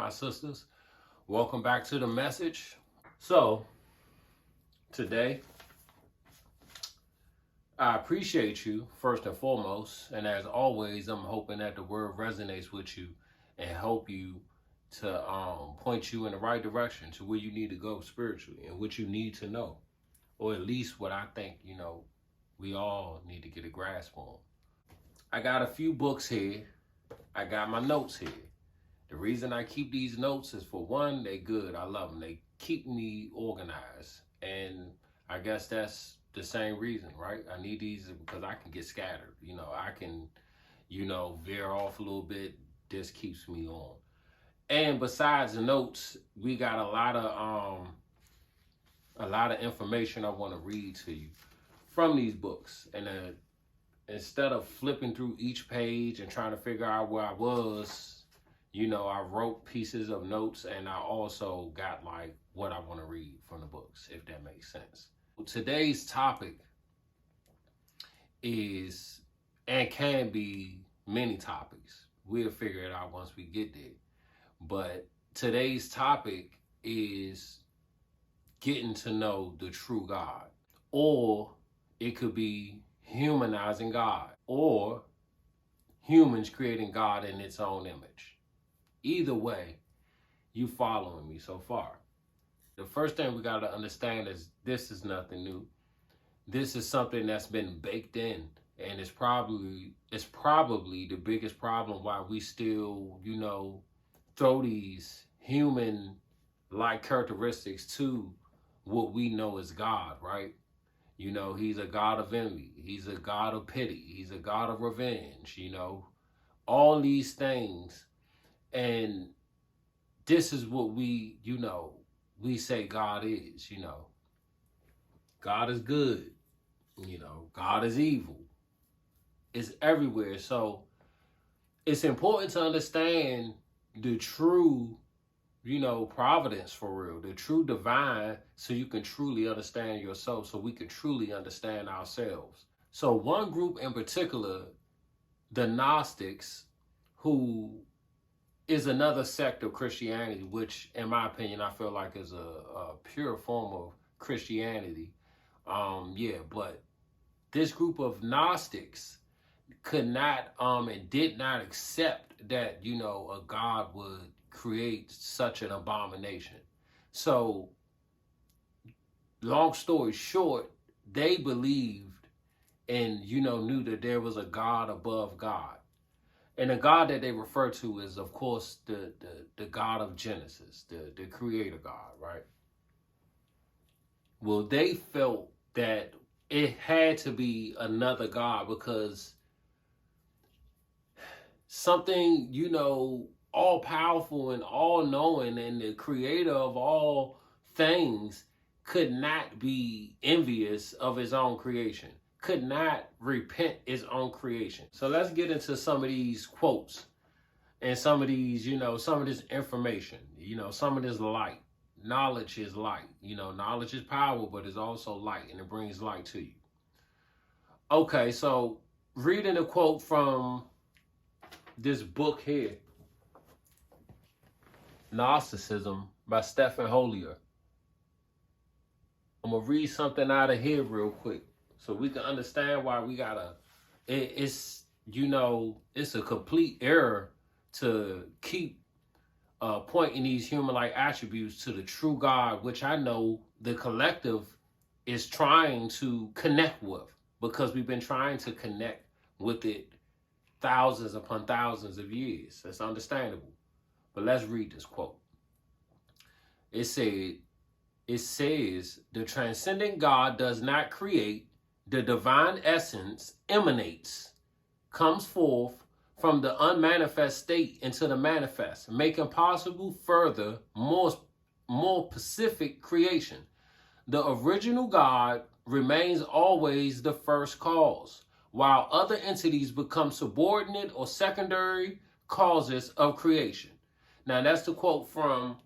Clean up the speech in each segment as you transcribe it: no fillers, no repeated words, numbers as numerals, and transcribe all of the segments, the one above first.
my sisters. Welcome back to the message. So, today, I appreciate you first and foremost. And as always, I'm hoping that the word resonates with you and help you to point you in the right direction to where you need to go spiritually and what you need to know. Or at least what I think, we all need to get a grasp on. I got a few books here. I got my notes here. The reason I keep these notes is for one, they good. I love them. They keep me organized. And I guess that's the same reason, right? I need these because I can get scattered. I can, veer off a little bit. This keeps me on. And besides the notes, we got a lot of information I want to read to you from these books. And instead of flipping through each page and trying to figure out where I was, I wrote pieces of notes, and I also got what I want to read from the books, if that makes sense. Today's topic is, and can be, many topics. We'll figure it out once we get there. But today's topic is getting to know the true God. Or it could be humanizing God, or humans creating God in its own image. Either way, you following me so far. The first thing we got to understand is this is nothing new. This is something that's been baked in, and it's probably the biggest problem why we still, throw these human-like characteristics to what we know as God, right? He's a God of envy. He's a God of pity. He's a God of revenge, all these things. And this is what we say God is, God is good, God is evil. It's everywhere. So it's important to understand the true providence for real, the true divine, so you can truly understand yourself, so we can truly understand ourselves. So one group in particular, the Gnostics, who is another sect of Christianity, which in my opinion, I feel like is a pure form of Christianity. But this group of Gnostics could not and did not accept that, a God would create such an abomination. So, long story short, they believed and, knew that there was a God above God. And the God that they refer to is, of course, the God of Genesis, the creator God, right? Well, they felt that it had to be another God because something, all powerful and all knowing and the creator of all things could not be envious of his own creation, could not repent his own creation. So let's get into some of these quotes and some of these, some of this information, some of this light. Knowledge is light. Knowledge is power, but it's also light, and it brings light to you. Okay, so reading a quote from this book here, Gnosticism by Stephen Hollier. I'm going to read something out of here real quick so we can understand why we gotta, it's a complete error to keep pointing these human-like attributes to the true God, which I know the collective is trying to connect with, because we've been trying to connect with it thousands upon thousands of years. That's understandable. But let's read this quote. It says, the transcendent God does not create. The divine essence emanates, comes forth from the unmanifest state into the manifest, making possible further, more specific creation. The original God remains always the first cause, while other entities become subordinate or secondary causes of creation. Now, that's the quote from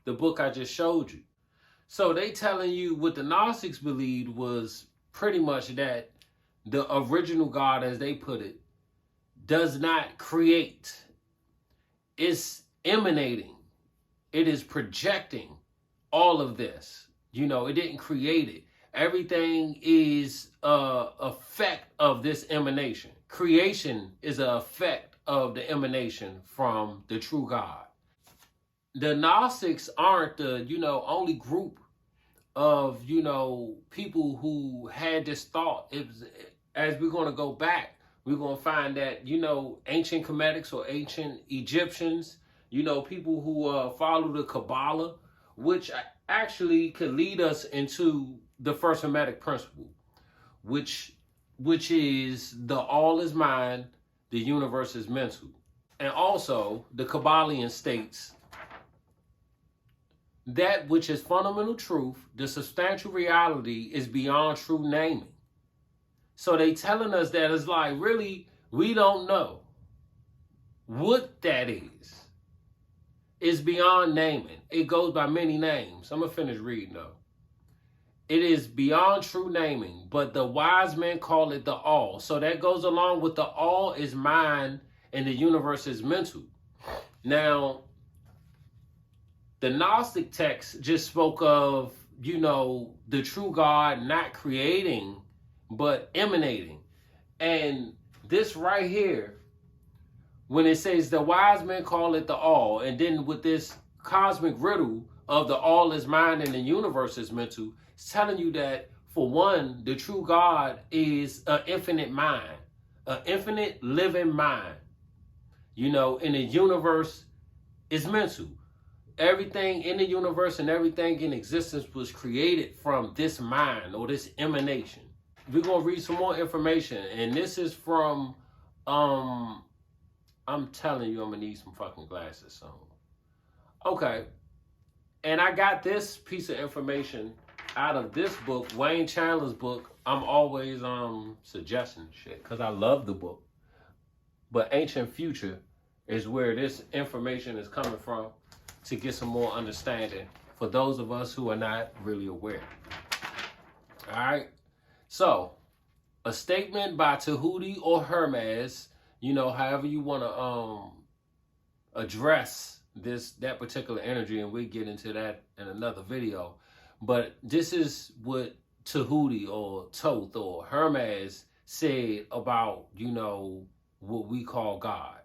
the book I just showed you. So they telling you what the Gnostics believed was pretty much that the original God, as they put it, does not create. It's emanating. It is projecting all of this. It didn't create it. Everything is a effect of this emanation. Creation is an effect of the emanation from the true God. The Gnostics aren't the, only group of, people who had this thought. It was, as we're going to go back, we're going to find that, ancient Kemetic or ancient Egyptians, people who follow the Kabbalah, which actually could lead us into the first Hermetic principle, which is the all is mind, the universe is mental. And also, the Kabbalion states that which is fundamental truth, the substantial reality, is beyond true naming. So they telling us that it's like, really, we don't know what that is. It's beyond naming. It goes by many names. I'm going to finish reading though. It is beyond true naming, but the wise men call it the all. So that goes along with the all is mind and the universe is mental. Now, the Gnostic text just spoke of, the true God not creating, but emanating. And this right here, when it says the wise men call it the all, and then with this cosmic riddle of the all is mind and the universe is mental, it's telling you that, for one, the true God is an infinite mind, an infinite living mind. And the universe is mental. Everything in the universe and everything in existence was created from this mind or this emanation. We're going to read some more information. And this is from, I'm telling you, I'm going to need some fucking glasses soon. Okay. And I got this piece of information out of this book, Wayne Chandler's book. I'm always suggesting shit because I love the book. But Ancient Future is where this information is coming from, to get some more understanding for those of us who are not really aware. All right. So, a statement by Tahuti or Hermes, however you want to address that particular energy, and we'll get into that in another video. But this is what Tahuti or Thoth or Hermes said about, what we call God.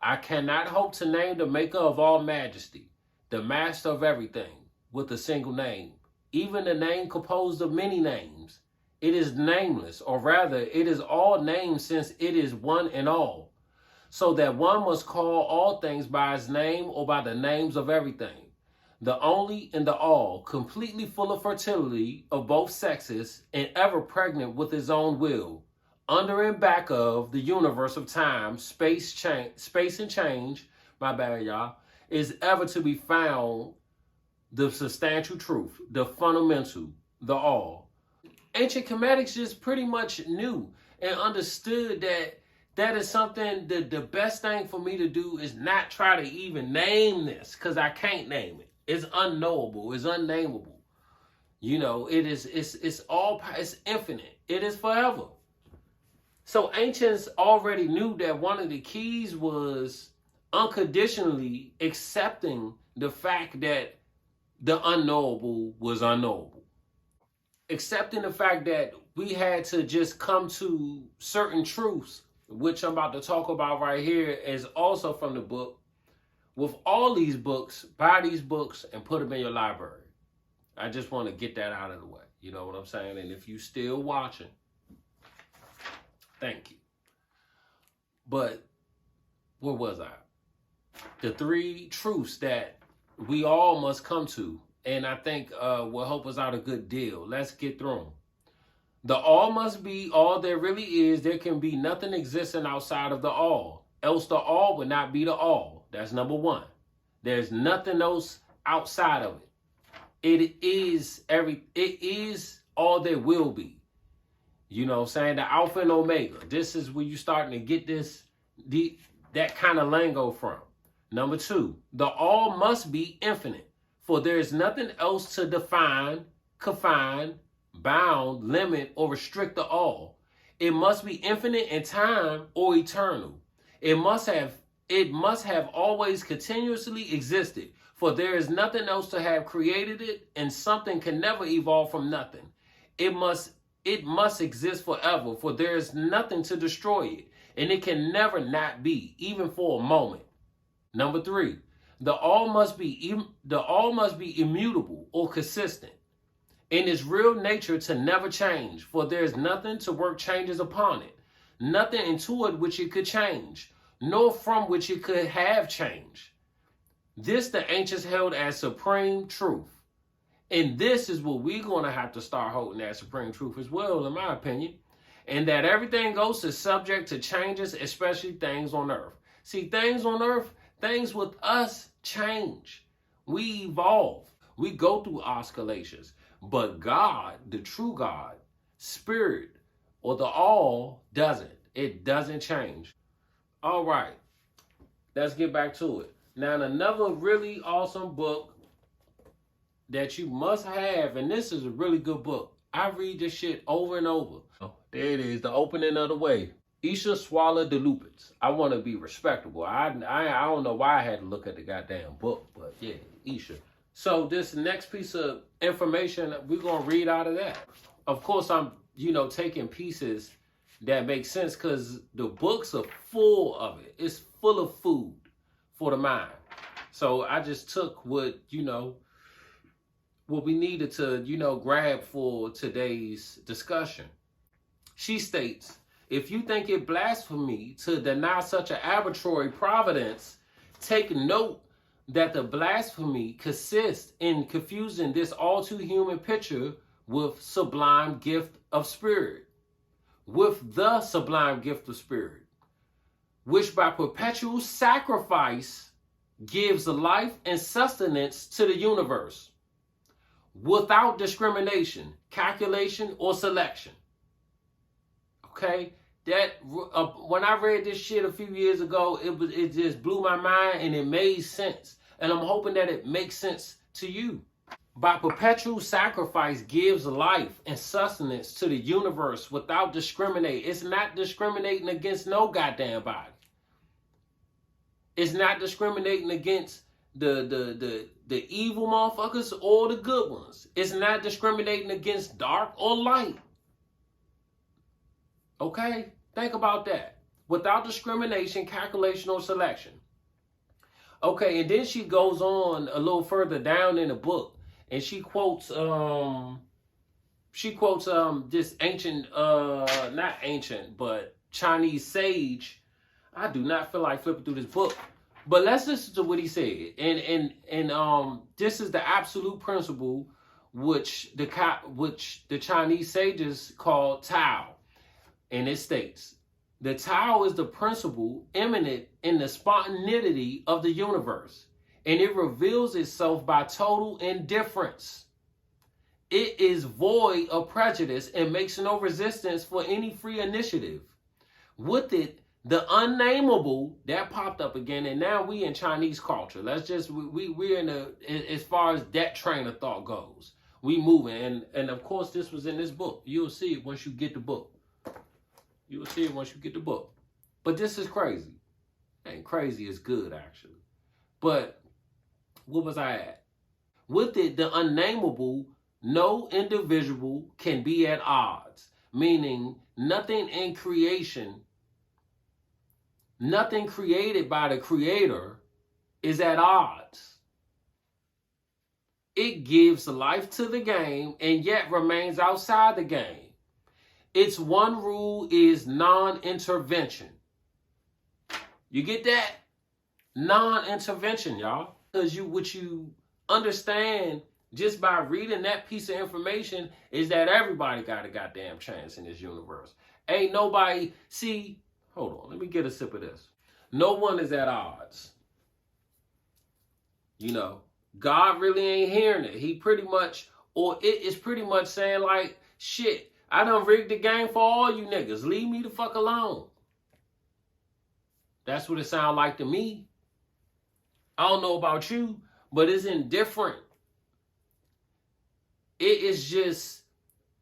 I cannot hope to name the maker of all majesty, the master of everything, with a single name, even the name composed of many names. It is nameless, or rather, it is all names, since it is one and all, so that one must call all things by its name or by the names of everything. The only and the all, completely full of fertility of both sexes, and ever pregnant with his own will, under and back of the universe of time, space and change, my bad, y'all, is ever to be found the substantial truth, the fundamental, the all. Ancient Kemetics just pretty much knew and understood that is something that the best thing for me to do is not try to even name this, because I can't name it. It's unknowable. It's unnameable. It's infinite. It is forever. So ancients already knew that one of the keys was unconditionally accepting the fact that the unknowable was unknowable. Accepting the fact that we had to just come to certain truths, which I'm about to talk about right here, is also from the book. With all these books, buy these books and put them in your library. I just want to get that out of the way. You know what I'm saying? And if you still watching, thank you. But where was I? The three truths that we all must come to. And I think will help us out a good deal. Let's get through them. The all must be all there really is. There can be nothing existing outside of the all. Else the all would not be the all. That's number one. There's nothing else outside of it. It is all there will be. You know what I'm saying? The Alpha and Omega. This is where you're starting to get that kind of lingo from. Number two, the all must be infinite. For there is nothing else to define, confine, bound, limit, or restrict the all. It must be infinite in time or eternal. It must have always continuously existed. For there is nothing else to have created it, and something can never evolve from nothing. It must exist forever, for there is nothing to destroy it, and it can never not be, even for a moment. Number 3, the all must be immutable or consistent in its real nature to never change, for there is nothing to work changes upon it, nothing into it which it could change, nor from which it could have change. This the ancients held as supreme truth. And this is what we're going to have to start holding as supreme truth as well, in my opinion. And that everything else is subject to changes, especially things on earth. See, things on earth, things with us change. We evolve. We go through oscillations. But God, the true God, spirit, or the all, doesn't. It doesn't change. All right. Let's get back to it. Now, another really awesome book that you must have, and this is a really good book. I read this shit over and over. Oh, there it is, The Opening of the Way. Isha Swallow de Lupins. I want to be respectable. I don't know why I had to look at the goddamn book, but yeah, Isha. So this next piece of information, we're going to read out of that. Of course, I'm, taking pieces that make sense because the books are full of it. It's full of food for the mind. So I just took what we needed to, grab for today's discussion. She states, if you think it blasphemy to deny such an arbitrary providence, take note that the blasphemy consists in confusing this all too human picture with sublime gift of spirit, with the sublime gift of spirit, which by perpetual sacrifice gives life and sustenance to the universe, without discrimination, calculation, or selection. Okay? That when I read this shit a few years ago, it just blew my mind and it made sense. And I'm hoping that it makes sense to you. By perpetual sacrifice gives life and sustenance to the universe without discriminating. It's not discriminating against no goddamn body. It's not discriminating against the evil motherfuckers or the good ones. It's not discriminating against dark or light. Okay? Think about that. Without discrimination, calculation, or selection. Okay, and then she goes on a little further down in the book, and she quotes this ancient, not ancient, but Chinese sage. I do not feel like flipping through this book, but let's listen to what he said. And this is the absolute principle which the Chinese sages call Tao. And it states, the Tao is the principle immanent in the spontaneity of the universe, and it reveals itself by total indifference. It is void of prejudice and makes no resistance for any free initiative. With it, the unnameable, that popped up again, and now we in Chinese culture. Let's just, we're in as far as that train of thought goes. We moving, and of course this was in this book. You'll see it once you get the book. You'll see it once you get the book. But this is crazy. And crazy is good, actually. But what was I at? With it, the unnameable, no individual can be at odds. Meaning, nothing in creation, nothing created by the Creator is at odds. It gives life to the game and yet remains outside the game. Its one rule is non-intervention. You get that? Non-intervention, y'all. Because what you understand just by reading that piece of information is that everybody got a goddamn chance in this universe. Ain't nobody, see, hold on, let me get a sip of this. No one is at odds. God really ain't hearing it. He pretty much, or it is pretty much saying like, shit, I done rigged the game for all you niggas. Leave me the fuck alone. That's what it sounds like to me. I don't know about you, but it's indifferent. It is just,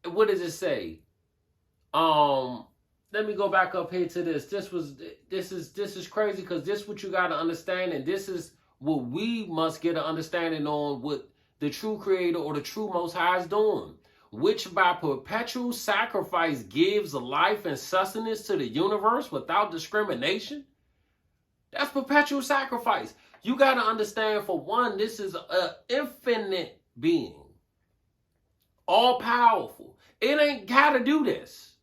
what does it say? Let me go back up here to this. This is crazy because this is what you got to understand, and this is what we must get an understanding on what the true creator or the true most high is doing, which by perpetual sacrifice gives life and sustenance to the universe without discrimination. That's perpetual sacrifice. You got to understand, for one, this is an infinite being, all powerful. It ain't got to do this.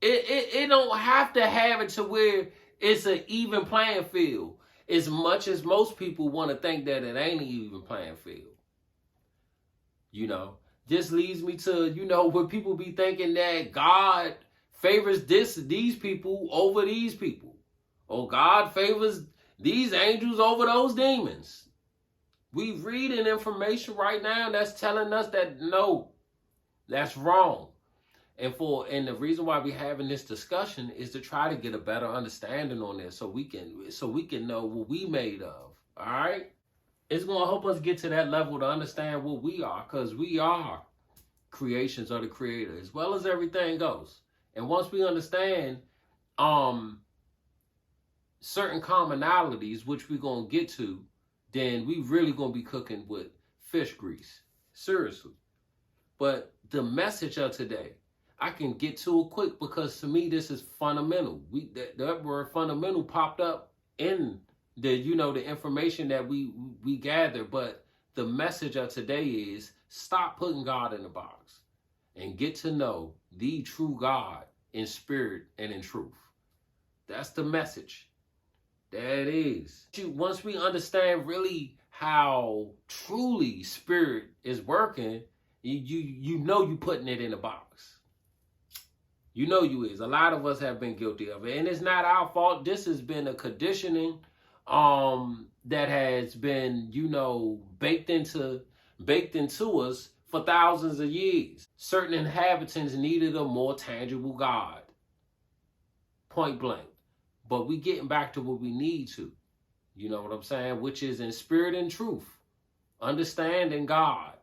It don't have to have it to where it's an even playing field, as much as most people want to think that it ain't an even playing field. This leads me to, when people be thinking that God favors these people over these people, or God favors these angels over those demons. We reading information right now that's telling us that no, that's wrong. And the reason why we're having this discussion is to try to get a better understanding on this, so we can know what we made of. All right, it's gonna help us get to that level to understand what we are, because we are creations of the Creator, as well as everything else. And once we understand certain commonalities, which we're gonna get to, then we really gonna be cooking with fish grease, seriously. But the message of today, I can get to it quick, because to me this is fundamental. That word fundamental popped up in the the information that we gather. But the message of today is, stop putting God in the box and get to know the true God in spirit and in truth. That's the message. That is. Once we understand really how truly spirit is working, you putting it in the box. You is. A lot of us have been guilty of it. And it's not our fault. This has been a conditioning that has been, baked into us for thousands of years. Certain inhabitants needed a more tangible God. Point blank. But we getting back to what we need to. You know what I'm saying? Which is in spirit and truth. Understanding God.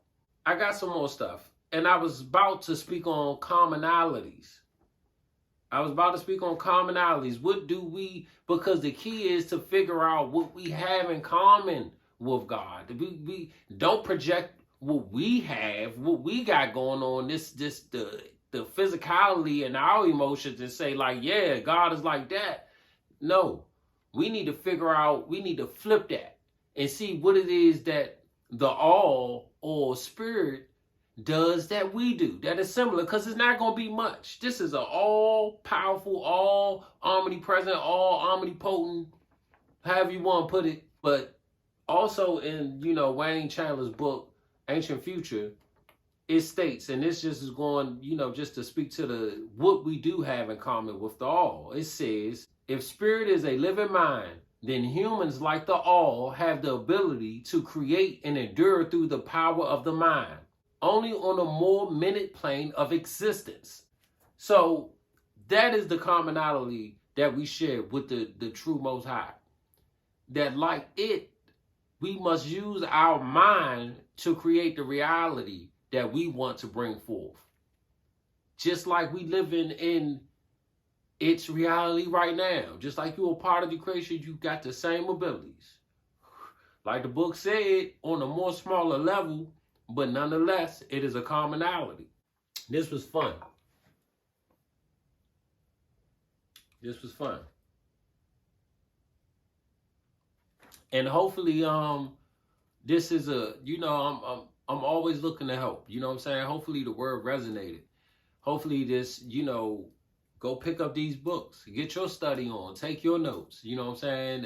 I got some more stuff. And I was about to speak on commonalities. What do we, because the key is to figure out what we have in common with God. We don't project what we have, what we got going on, the physicality and our emotions, and say like, yeah, God is like that. No, we need to figure out, we need to flip that and see what it is that the all or spirit does that we do that is similar, because it's not going to be much. This is an all-powerful, all omnipresent, all omnipotent, however you want to put it. But also in, Wayne Chandler's book, Ancient Future, it states, and this just is going, just to speak to what we do have in common with the all. It says, if spirit is a living mind, then humans like the all have the ability to create and endure through the power of the mind, only on a more minute plane of existence. So that is the commonality that we share with the true Most High. That like it, we must use our mind to create the reality that we want to bring forth. Just like we live in its reality right now. Just like you're a part of the creation, you got the same abilities. Like the book said, on a more smaller level, but nonetheless, it is a commonality. This was fun. And hopefully, this is I'm always looking to help. You know what I'm saying? Hopefully the word resonated. Hopefully this, go pick up these books. Get your study on. Take your notes. You know what I'm saying?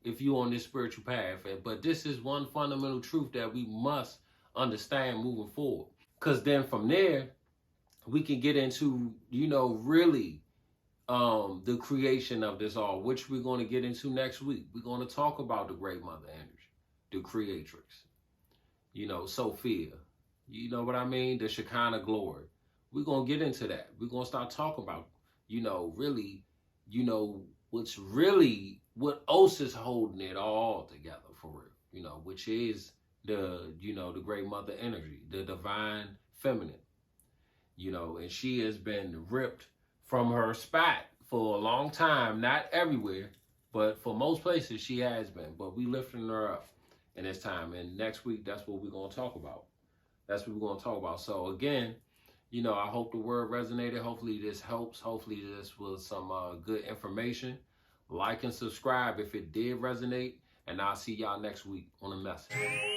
If you're on this spiritual path. But this is one fundamental truth that we must understand moving forward, because then from there we can get into really the creation of this all, which we're going to get into next week. We're going to talk about the great mother energy, the creatrix, Sophia, what I mean, the Shekinah glory. We're going to get into that. We're going to start talking about really what else is holding it all together for real, which is the great mother energy, the divine feminine, and she has been ripped from her spot for a long time, not everywhere, But for most places, she has been. But we lifting her up in this time. And next week, that's what we're going to talk about. That's what we're going to talk about. So again, you know, I hope the word resonated. Hopefully this helps. Hopefully this was some good information. Like and subscribe if it did resonate. And I'll see y'all next week on the message.